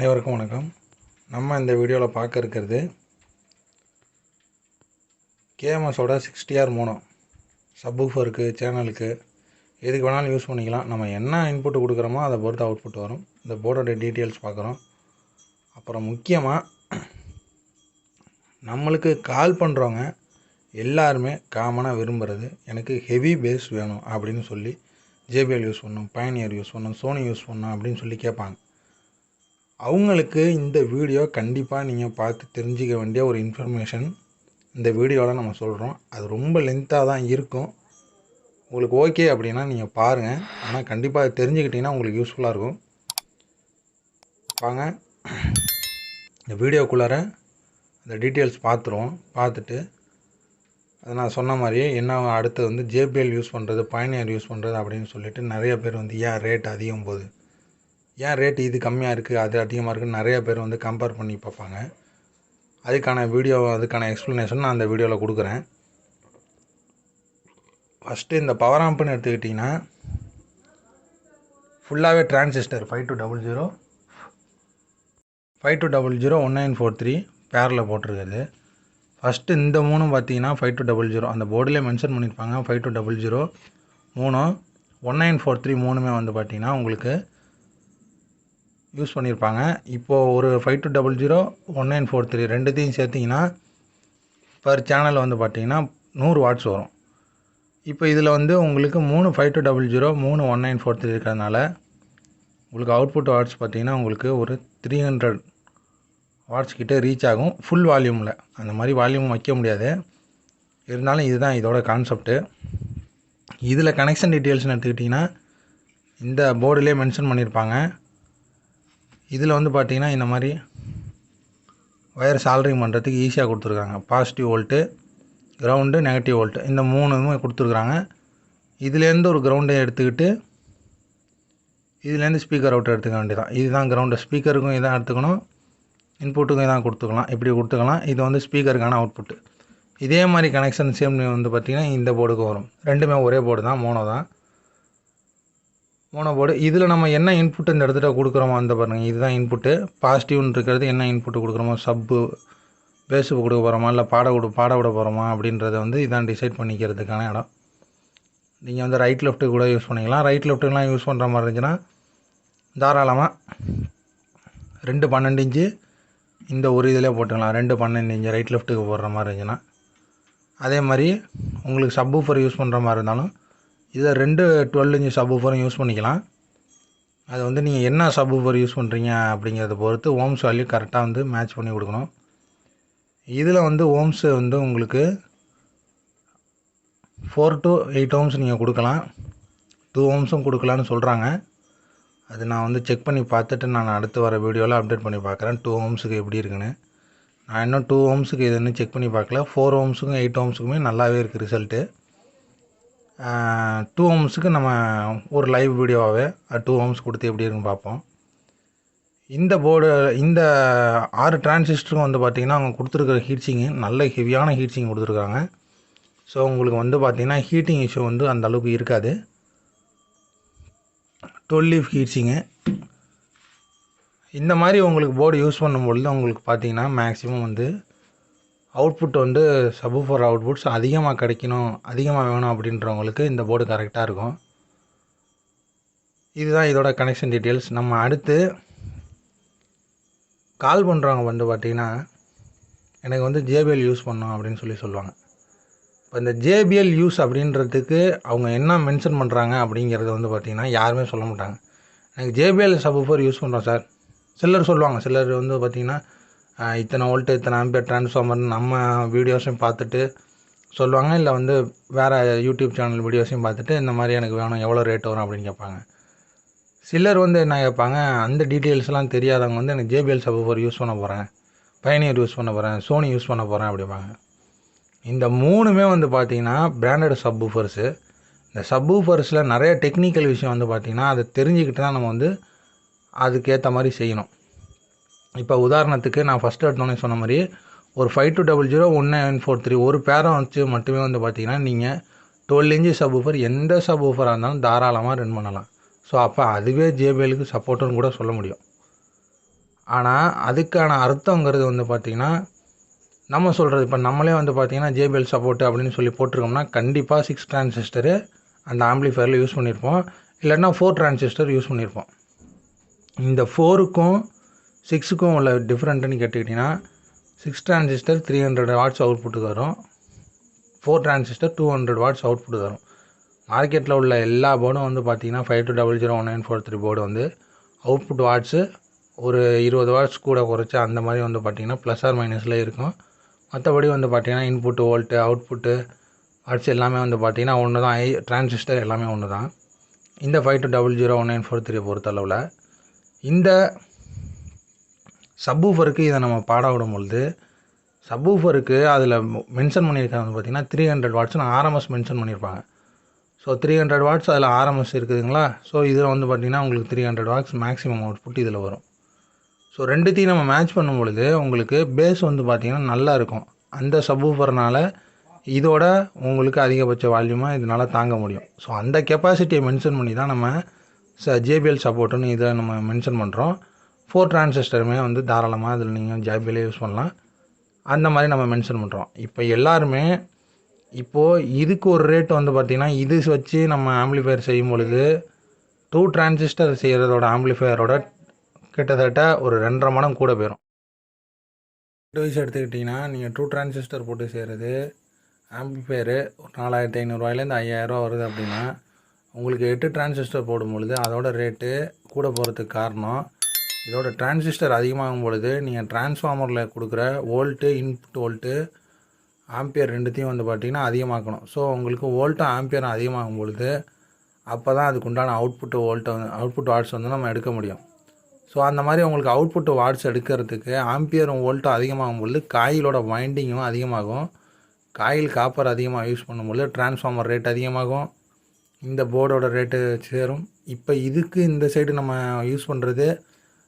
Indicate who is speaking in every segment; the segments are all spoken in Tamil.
Speaker 1: அனைவருக்கும் வணக்கம். நம்ம இந்த வீடியோவில் பார்க்க இருக்கிறது கேஎம்எஸோட 60R மோனோ சப்வூஃபருக்கு, சேனலுக்கு எதுக்கு வேணாலும் யூஸ் பண்ணிக்கலாம். நம்ம என்ன இன்புட் கொடுக்குறோமோ அதை பொறுத்து அவுட்புட் வரும். இந்த போர்டோட டீட்டெயில்ஸ் பார்க்குறோம். அப்புறம் முக்கியமாக நம்மளுக்கு கால் பண்ணுறவங்க எல்லாருமே காமனாக விரும்புகிறது எனக்கு ஹெவி பேஸ் வேணும் அப்படின்னு சொல்லி ஜேபிஎல் யூஸ் பண்ணணும், பயனியர் யூஸ் பண்ணணும், சோனி யூஸ் பண்ணணும் அப்படின்னு சொல்லி கேட்பாங்க. அவங்களுக்கு இந்த வீடியோ கண்டிப்பாக நீங்கள் பார்த்து தெரிஞ்சிக்க வேண்டிய ஒரு இன்ஃபர்மேஷன் இந்த வீடியோவில் நம்ம சொல்கிறோம். அது ரொம்ப லென்த்தாக தான் இருக்கும். உங்களுக்கு ஓகே அப்படின்னா நீங்கள் பாருங்கள். ஆனால் கண்டிப்பாக அது தெரிஞ்சுக்கிட்டிங்கன்னா உங்களுக்கு யூஸ்ஃபுல்லாக இருக்கும். வாங்க இந்த வீடியோக்குள்ளார அந்த டீட்டெயில்ஸ் பார்த்துருவோம். பார்த்துட்டு அதை நான் சொன்ன மாதிரியே என்ன அடுத்து வந்து ஜேபிஎல் யூஸ் பண்ணுறது, பயனியர் யூஸ் பண்ணுறது அப்படின்னு சொல்லிட்டு நிறைய பேர் வந்து ஏன் ரேட் அதிகம் போகுது, ஏன் ரேட் இது கம்மியாக இருக்குது அது அதிகமாக இருக்குதுன்னு நிறைய பேர் வந்து கம்பேர் பண்ணி பார்ப்பாங்க. அதுக்கான வீடியோ, அதுக்கான எக்ஸ்ப்ளனேஷன் நான் அந்த வீடியோவில் கொடுக்குறேன். ஃபஸ்ட்டு இந்த பவர் ஆம்ப்னு எடுத்துக்கிட்டிங்கன்னா ஃபுல்லாகவே டிரான்சிஸ்டர் 5200 1943 பேரில் போட்டிருக்குது. ஃபஸ்ட்டு இந்த மூணும் பார்த்தீங்கன்னா 5200 அந்த போர்டிலே மென்ஷன் பண்ணியிருப்பாங்க. 5200 மூணு 1943 மூணுமே வந்து பார்த்திங்கன்னா உங்களுக்கு யூஸ் பண்ணியிருப்பாங்க. இப்போது ஒரு 5200 1943 ரெண்டுத்தையும் சேர்த்திங்கன்னா பர் சேனல் வந்து பார்த்திங்கன்னா 100 வாட்ஸ் வரும். இப்போ இதில் வந்து உங்களுக்கு 3 5200 3 1943 இருக்கிறதுனால உங்களுக்கு அவுட்புட் வாட்ஸ் பார்த்திங்கன்னா உங்களுக்கு ஒரு 300 வாட்ஸ் கிட்டே ரீச் ஆகும் ஃபுல் வால்யூமில். அந்த மாதிரி வால்யூம் வைக்க முடியாது, இருந்தாலும் இதுதான் இதோட கான்செப்ட்டு. இதில் கனெக்ஷன் டீட்டெயில்ஸ்னு எடுத்துக்கிட்டிங்கன்னா இந்த போர்டிலே மென்ஷன் பண்ணியிருப்பாங்க. இதில் வந்து பார்த்திங்கன்னா இந்த மாதிரி ஒயர் சால்ட்ரிங் பண்ணுறதுக்கு ஈஸியாக கொடுத்துருக்காங்க. Positive volt, ground, negative volt இந்த மூணுமே கொடுத்துருக்குறாங்க. இதுலேருந்து ஒரு கிரவுண்டை எடுத்துக்கிட்டு இதுலேருந்து ஸ்பீக்கர் அவுட் எடுத்துக்க வேண்டியதான். இதுதான் கிரவுண்டு. ஸ்பீக்கருக்கும் இதான் எடுத்துக்கணும், இன்புட்டுக்கும் இதான் கொடுத்துக்கலாம், இப்படி கொடுத்துக்கலாம். இது வந்து ஸ்பீக்கருக்கான அவுட்புட்டு. இதே மாதிரி கனெக்ஷன் சேம் வந்து பார்த்திங்கன்னா இந்த போர்டுக்கு வரும். ரெண்டுமே ஒரே போர்டு தான், மோனோ போர்டு. இதில் நம்ம என்ன இன்புட் இந்த இடத்துல கொடுக்குறோமோ அந்த பாருங்கள், இதுதான் இன்புட்டு. பாசிட்டிவ்னு இருக்கிறது என்ன இன்புட்டு கொடுக்குறோமோ, சப்பு பேஸுக்கு கொடுக்க போகிறோமா இல்லை பாட விட போகிறோமா அப்படின்றத வந்து இதான் டிசைட் பண்ணிக்கிறதுக்கான இடம். நீங்கள் வந்து ரைட் லெஃப்ட்டு கூட யூஸ் பண்ணிக்கலாம். ரைட் லெஃப்ட்டுலாம் யூஸ் பண்ணுற மாதிரி இருந்துச்சுன்னா தாராளமாக 2 12 இன்ச்சு இந்த ஒரு இதிலே போட்டுக்கலாம். 2 12 இன்ச்சு ரைட் லெஃப்ட்டுக்கு போடுற மாதிரி இருந்துச்சுன்னா. அதே மாதிரி உங்களுக்கு சப்வூஃபர் யூஸ் பண்ணுற மாதிரி இருந்தாலும் இதை 2 12 இன்ச்சு சப்வூஃபரும் யூஸ் பண்ணிக்கலாம். அது வந்து நீங்கள் என்ன சப்வூஃபர் யூஸ் பண்ணுறீங்க அப்படிங்கிறத பொறுத்து ஓம்ஸ் வேல்யூ கரெக்டாக வந்து மேட்ச் பண்ணி கொடுக்கணும். இதில் வந்து ஓம்ஸு வந்து உங்களுக்கு 4 to 8 ஓம்ஸ் நீங்கள் கொடுக்கலாம், 2 ஓம்ஸும் கொடுக்கலான்னு சொல்கிறாங்க. அது நான் வந்து செக் பண்ணி பார்த்துட்டு நான் அடுத்து வர வீடியோவில் அப்டேட் பண்ணி பார்க்குறேன் 2 ஓம்ஸுக்கு எப்படி இருக்குன்னு. நான் இன்னும் 2 ஓம்ஸுக்கு இது இன்னும் செக் பண்ணி பார்க்கல. 4 ஓம்ஸுக்கும் 8 ஓம்ஸுக்குமே நல்லாவே இருக்குது ரிசல்ட்டு. 2 ஓம்ஸுக்கு நம்ம ஒரு லைவ் வீடியோவாகவே 2 ஓம்ஸ் கொடுத்து எப்படி இருக்குன்னு பார்ப்போம். இந்த போர்டு இந்த 6 டிரான்சிஸ்டருக்கும் வந்து பார்த்திங்கன்னா அவங்க கொடுத்துருக்குற ஹீட்சிங்கு நல்ல ஹெவியான ஹீட்சிங் கொடுத்துருக்காங்க. ஸோ உங்களுக்கு வந்து பார்த்திங்கன்னா ஹீட்டிங் இஷ்யூ வந்து அந்தளவுக்கு இருக்காது. 12 லீஃப் ஹீட்சிங்கு. இந்த மாதிரி உங்களுக்கு போர்டு யூஸ் பண்ணும்பொழுது உங்களுக்கு பார்த்திங்கன்னா மேக்ஸிமம் வந்து அவுட்புட் வந்து சப்வூஃபர் அவுட்புட்ஸ் அதிகமாக கிடைக்கணும், அதிகமாக வேணும் அப்படின்றவங்களுக்கு இந்த போர்டு கரெக்டாக இருக்கும். இதுதான் இதோட கனெக்ஷன் டீட்டெயில்ஸ். நம்ம அடுத்து கால் பண்ணுறவங்க வந்து பார்த்திங்கன்னா எனக்கு வந்து ஜேபிஎல் யூஸ் பண்ணணும் அப்படின்னு சொல்லி சொல்லுவாங்க. இப்போ இந்த ஜேபிஎல் யூஸ் அப்படின்றதுக்கு அவங்க என்ன மென்ஷன் பண்ணுறாங்க அப்படிங்கிறது வந்து பார்த்திங்கன்னா யாருமே சொல்ல மாட்டாங்க. எனக்கு ஜேபிஎல் சப்வூஃபர் யூஸ் பண்ணுறோம் சார் சிலர் சொல்லுவாங்க. சிலர் வந்து பார்த்திங்கன்னா இத்தனை வோல்ட்டு இத்தனை ஆம்பியர் ட்ரான்ஸ்ஃபார்மர்னு நம்ம வீடியோஸையும் பார்த்துட்டு சொல்லுவாங்க. இல்லை வந்து வேறு யூடியூப் சேனல் வீடியோஸையும் பார்த்துட்டு இந்த மாதிரி எனக்கு வேணும், எவ்வளோ ரேட் வரும் அப்படின்னு கேட்பாங்க. சிலர் வந்து என்ன கேட்பாங்க, அந்த டீட்டெயில்ஸ்லாம் தெரியாதவங்க வந்து எனக்கு ஜேபிஎல் சப்வூஃபர் யூஸ் பண்ண போகிறேன், பயனியர் யூஸ் பண்ண போகிறேன், சோனி யூஸ் பண்ண போகிறேன் அப்படிம்பாங்க. இந்த மூணுமே வந்து பார்த்திங்கன்னா பிராண்டட் சப்வூஃபர்ஸு. இந்த சப்வூஃபர்ஸில் நிறைய டெக்னிக்கல் விஷயம் வந்து பார்த்திங்கன்னா அதை தெரிஞ்சுக்கிட்டு தான் நம்ம வந்து அதுக்கேற்ற மாதிரி செய்யணும். இப்போ உதாரணத்துக்கு நான் ஃபஸ்ட்டு எடுத்தோன்னே சொன்ன மாதிரி ஒரு 5200 1943 ஒரு பேரம் வச்சு மட்டுமே வந்து பார்த்திங்கன்னா நீங்கள் 12 இன்ச்சு சப்வூஃபர் எந்த சப்வூஃபராக இருந்தாலும் தாராளமாக ரன் பண்ணலாம். ஸோ அப்போ அதுவே ஜேபிஎலுக்கு சப்போர்ட்டுன்னு கூட சொல்ல முடியும். ஆனால் அதுக்கான அர்த்தங்கிறது வந்து பார்த்திங்கன்னா நம்ம சொல்கிறது இப்போ நம்மளே வந்து பார்த்திங்கன்னா ஜேபிஎல் சப்போர்ட்டு அப்படின்னு சொல்லி போட்டிருக்கோம்னா கண்டிப்பாக 6 டிரான்சிஸ்டரு அந்த ஆம்பிளிஃபயரில் யூஸ் பண்ணியிருப்போம். இல்லைன்னா 4 டிரான்சிஸ்டர் யூஸ் பண்ணியிருப்போம். இந்த 4க்கும் 6க்கும் உள்ள டிஃப்ரெண்ட்டுன்னு கேட்டுக்கிட்டிங்கன்னா 6 டிரான்சிஸ்டர் 300 வாட்ஸ் அவுட்புட்டு வரும். 4 டிரான்சிஸ்டர் 200 வாட்ஸ் அவுட்புட் வரும். மார்க்கெட்டில் உள்ள எல்லா போர்டும் வந்து பார்த்திங்கன்னா 52001943 போர்டு வந்து அவுட்புட் வாட்ஸு ஒரு 20 வாட்ஸ் கூட குறைச்சா அந்த மாதிரி வந்து பார்த்திங்கன்னா ப்ளஸ் ஆர் மைனஸில் இருக்கும். மற்றபடி வந்து பார்த்திங்கன்னா இன்புட்டு வோல்ட்டு அவுட்புட்டு வாட்ஸ் எல்லாமே வந்து பார்த்திங்கன்னா ஒன்று தான். டிரான்சிஸ்டர் எல்லாமே ஒன்று தான். இந்த 52001943 பொறுத்தளவில் இந்த சப்வூஃபருக்கு இதை நம்ம பாட விடும் பொழுது சப்வூஃபருக்கு அதில் மென்ஷன் பண்ணியிருக்காங்க வந்து பார்த்திங்கன்னா 300 வாட்ஸ்னு ஆர்எம்எஸ் மென்ஷன் பண்ணியிருப்பாங்க. ஸோ 300 வாட்ஸ் அதில் ஆர்எம்எஸ் இருக்குதுங்களா. ஸோ இதில் வந்து பார்த்திங்கன்னா உங்களுக்கு 300 வாட்ஸ் மேக்ஸிமம் அவுட்புட் இதில் வரும். ஸோ ரெண்டுத்தையும் நம்ம மேட்ச் பண்ணும் பொழுது உங்களுக்கு பேஸ் வந்து பார்த்திங்கன்னா நல்லா இருக்கும். அந்த சப்வூஃபர்னால் இதோட உங்களுக்கு அதிகபட்ச வால்யூமாக இதனால் தாங்க முடியும். ஸோ அந்த கெப்பாசிட்டியை மென்ஷன் பண்ணி தான் நம்ம ஜேபிஎல் சப்போர்ட்டுன்னு இதை நம்ம மென்ஷன் பண்ணுறோம். 4 டிரான்சிஸ்டருமே வந்து தாராளமாக அதில் நீங்கள் ஜேபிஎல்லே யூஸ் பண்ணலாம். அந்த மாதிரி நம்ம மென்ஷன் பண்ணுறோம். இப்போ எல்லாருமே இப்போது இதுக்கு ஒரு ரேட் வந்து பார்த்திங்கன்னா இது வச்சு நம்ம ஆம்பிளிஃபயர் செய்யும் பொழுது 2 டிரான்சிஸ்டர் செய்கிறதோட ஆம்பிளிஃபயரோட கிட்டத்தட்ட ஒரு 2.5 மடங்கு கூட போயிடும். வைஸ் எடுத்துக்கிட்டிங்கன்னா நீங்கள் 2 டிரான்சிஸ்டர் போட்டு செய்கிறது ஆம்பிளிஃபயரு ஒரு 4500 5000 வருது அப்படின்னா உங்களுக்கு 8 டிரான்சிஸ்டர் போடும் பொழுது அதோட ரேட்டு கூட போகிறதுக்கு காரணம் இதோட டிரான்சிஸ்டர் அதிகமாகும் பொழுது நீங்கள் டிரான்ஸ்ஃபார்மரில் கொடுக்குற வோல்ட்டு இன்புட் வோல்ட்டு ஆம்பியர் ரெண்டுத்தையும் வந்து பார்த்திங்கன்னா அதிகமாக்கணும். ஸோ உங்களுக்கு வோல்ட்டும் ஆம்பியரும் அதிகமாகும் பொழுது அப்போ தான் அதுக்கு உண்டான அவுட்புட் வாட்ஸ் வந்து நம்ம எடுக்க முடியும். ஸோ அந்த மாதிரி உங்களுக்கு அவுட்புட் வாட்ஸ் எடுக்கிறதுக்கு ஆம்பியரும் வோல்ட்டும் அதிகமாகும் பொழுது காயிலோட வைண்டிங்கும் அதிகமாகும். காயில் காப்பர் அதிகமாக யூஸ் பண்ணும்பொழுது டிரான்ஸ்ஃபார்மர் ரேட் அதிகமாகும். இந்த போர்டோட ரேட்டு சேரும். இப்போ இதுக்கு இந்த சைடு நம்ம யூஸ் பண்ணுறது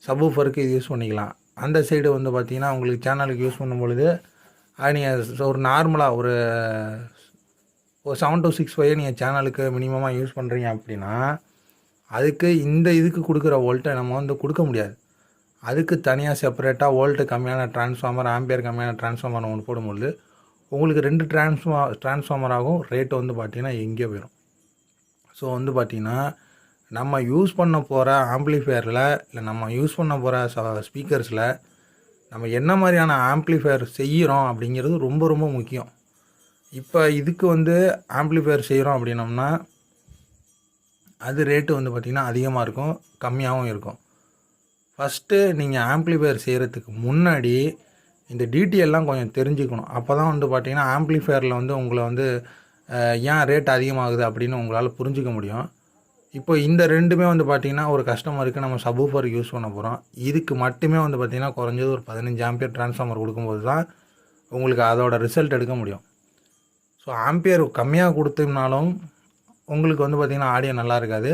Speaker 1: சப்வூஃபருக்கு இது யூஸ் பண்ணிக்கலாம். அந்த சைடு வந்து பார்த்திங்கன்னா உங்களுக்கு சேனலுக்கு யூஸ் பண்ணும் பொழுது அது நீங்கள் ஒரு நார்மலாக ஒரு 7265 நீங்கள் சேனலுக்கு மினிமமாக யூஸ் பண்ணுறீங்க அப்படின்னா அதுக்கு இந்த இதுக்கு கொடுக்குற வோல்ட்டை நம்ம வந்து கொடுக்க முடியாது. அதுக்கு தனியாக செப்பரேட்டாக வோல்ட்டு கம்மியான டிரான்ஸ்ஃபார்மர் ஆம்பியர் கம்மியான டிரான்ஸ்ஃபார்மர் ஒன்று போடும்பொழுது உங்களுக்கு 2 டிரான்ஸ்ஃபார்மராகவும் ரேட்டு வந்து பார்த்திங்கன்னா எங்கேயோ போயிடும். ஸோ வந்து பார்த்திங்கன்னா நம்ம யூஸ் பண்ண போகிற ஆம்பிளிஃபயரில் இல்லை நம்ம யூஸ் பண்ண போகிற ஸ்பீக்கர்ஸில் நம்ம என்ன மாதிரியான ஆம்பிளிஃபயர் செய்கிறோம் அப்படிங்கிறது ரொம்ப ரொம்ப முக்கியம். இப்போ இதுக்கு வந்து ஆம்பிளிஃபயர் செய்கிறோம் அப்படின்னோம்னா அது ரேட்டு வந்து பார்த்திங்கன்னா அதிகமாக இருக்கும், கம்மியாகவும் இருக்கும். ஃபஸ்ட்டு நீங்கள் ஆம்பிளிஃபயர் செய்கிறதுக்கு முன்னாடி இந்த டீட்டெயிலெலாம் கொஞ்சம் தெரிஞ்சுக்கணும். அப்போ தான் வந்து பார்த்திங்கன்னா ஆம்பிளிஃபயரில் வந்து உங்களை வந்து ஏன் ரேட் அதிகமாகுது அப்படின்னு உங்களால் புரிஞ்சிக்க முடியும். இப்போ இந்த ரெண்டுமே வந்து பார்த்திங்கன்னா ஒரு கஸ்டமருக்கு நம்ம சப்வூஃபர் யூஸ் பண்ண போகிறோம். இதுக்கு மட்டுமே வந்து பார்த்திங்கன்னா குறைஞ்சது ஒரு 15 ஆம்பியர் டிரான்ஸ்ஃபார்மர் கொடுக்கும்போது தான் உங்களுக்கு அதோட ரிசல்ட் எடுக்க முடியும். ஸோ ஆம்பியர் கம்மியாக கொடுத்தோம்னாலும் உங்களுக்கு வந்து பார்த்திங்கன்னா ஆடியோ நல்லா இருக்காது.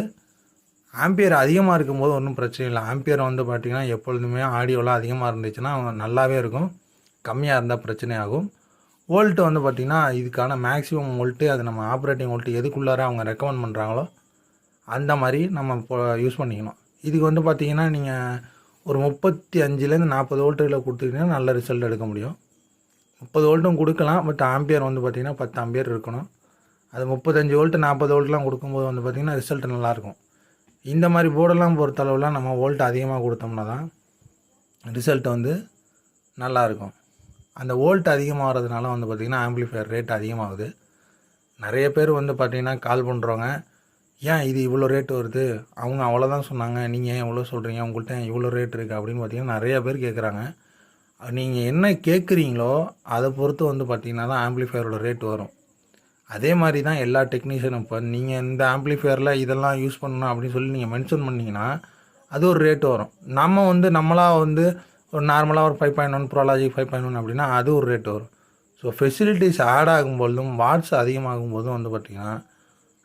Speaker 1: ஆம்பியர் அதிகமாக இருக்கும்போது ஒன்றும் பிரச்சனை இல்லை. ஆம்பியர் வந்து பார்த்திங்கன்னா எப்பொழுதுமே ஆடியோலாம் அதிகமாக இருந்துச்சுன்னா நல்லாவே இருக்கும். கம்மியாக இருந்தால் பிரச்சனை ஆகும். வோல்ட்டு வந்து பார்த்திங்கன்னா இதுக்கான மேக்ஸிமம் வோல்ட்டு அது நம்ம ஆப்ரேட்டிங் வோல்ட்டு எதுக்குள்ளார அவங்க ரெக்கமெண்ட் பண்ணுறாங்களோ அந்த மாதிரி நம்ம இப்போ யூஸ் பண்ணிக்கணும். இதுக்கு வந்து பார்த்திங்கன்னா நீங்கள் ஒரு 35-40 வோல்ட்டில் கொடுத்துக்கிட்டிங்கன்னா நல்ல ரிசல்ட் எடுக்க முடியும். 30 வோல்ட்டும் கொடுக்கலாம். பட் ஆம்பியர் வந்து பார்த்திங்கன்னா 10 ஆம்பியர் இருக்கணும். அது 35 வோல்ட்டு 40 வோல்ட்லாம் கொடுக்கும்போது வந்து பார்த்திங்கன்னா ரிசல்ட் நல்லாயிருக்கும். இந்த மாதிரி போர்டெல்லாம் பொறுத்தளவுலாம் நம்ம வோல்ட் அதிகமாக கொடுத்தோம்னா தான் ரிசல்ட் வந்து நல்லாயிருக்கும். அந்த வோல்ட் அதிகமாகிறதுனால வந்து பார்த்திங்கன்னா ஆம்பிளிஃபயர் ரேட் அதிகமாகுது. நிறைய பேர் வந்து பார்த்திங்கன்னா கால் பண்ணுறவங்க, ஏன் இது இவ்வளோ ரேட் வருது, அவங்க அவ்வளோதான் சொன்னாங்க, நீங்கள் ஏன் இவ்வளோ சொல்கிறீங்க, உங்கள்கிட்ட இவ்வளோ ரேட் இருக்குது அப்படின்னு பார்த்திங்கன்னா நிறையா பேர் கேட்குறாங்க. நீங்கள் என்ன கேட்குறீங்களோ அதை பொறுத்து வந்து பார்த்திங்கன்னா தான் ஆம்பிளிஃபயரோட ரேட் வரும். அதே மாதிரி தான் எல்லா டெக்னீஷியனும் இப்போ நீங்கள் இந்த ஆம்பிளிஃபயரில் இதெல்லாம் யூஸ் பண்ணணும் அப்படின்னு சொல்லி நீங்கள் மென்ஷன் பண்ணிங்கன்னா அது ஒரு ரேட்டு வரும். நம்மளாக வந்து ஒரு நார்மலாக ஒரு 5.1 ப்ரோலாஜிக் 5.1 அப்படின்னா அது ஒரு ரேட்டு வரும். ஸோ ஃபெசிலிட்டிஸ் ஆட் ஆகும்போதும் வாட்ஸ் அதிகமாகும் போதும் வந்து பார்த்திங்கன்னா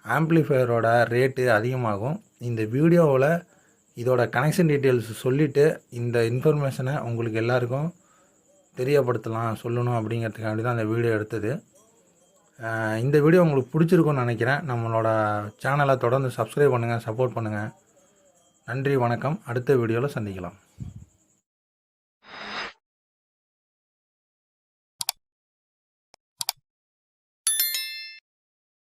Speaker 1: ஆம்பிளிஃபயரோட ரேட்டு அதிகமாகும். இந்த வீடியோவில் இதோட கனெக்ஷன் டீட்டெயில்ஸ் சொல்லிவிட்டு இந்த இன்ஃபர்மேஷனை உங்களுக்கு எல்லாருக்கும் தெரியப்படுத்தலாம் சொல்லணும் அப்படிங்கிறதுக்காண்டி தான் அந்த வீடியோ எடுத்தது. இந்த வீடியோ உங்களுக்கு பிடிச்சிருக்குன்னு நினைக்கிறேன். நம்மளோட சேனலை தொடர்ந்து சப்ஸ்கிரைப் பண்ணுங்கள், சப்போர்ட் பண்ணுங்கள். நன்றி, வணக்கம். அடுத்த வீடியோவில் சந்திக்கலாம்.